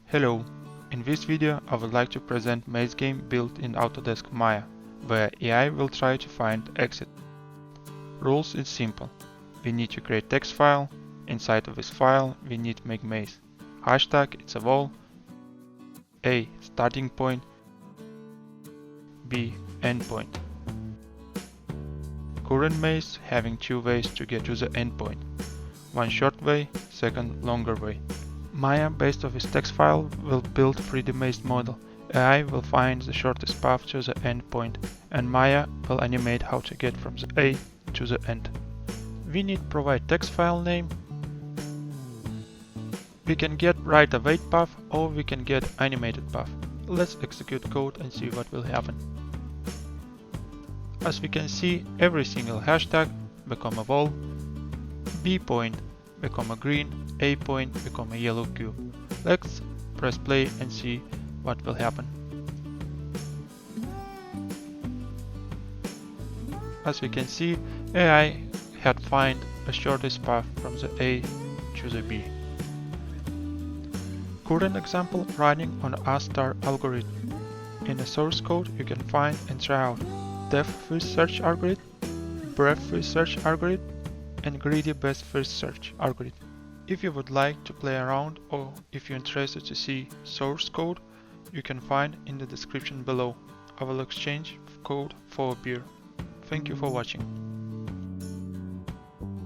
Hello, in this video I would like to present maze game built in Autodesk Maya, where AI will try to find exit. Rules is simple. We need to create text file, inside of this file we need to make maze. Hashtag it's a wall, A starting point, B endpoint. Current maze having two ways to get to the endpoint. One short way, second longer way. Maya, based on this text file, will build 3D maze model. AI will find the shortest path to the endpoint, and Maya will animate how to get from the A to the end. We need provide text file name. We can get write await path or we can get animated path. Let's execute code and see what will happen. As we can see, every single hashtag become a wall, B point become a green, A point become a yellow cube. Let's press play and see what will happen. As we can see, AI had find a shortest path from the A to the B. Current example running on A* algorithm. In the source code you can find and try out depth first search algorithm, breadth first search algorithm, and greedy best first search algorithm. If you would like to play around or if you're interested to see source code, you can find in the description below. I will exchange code for a beer. Thank you for watching.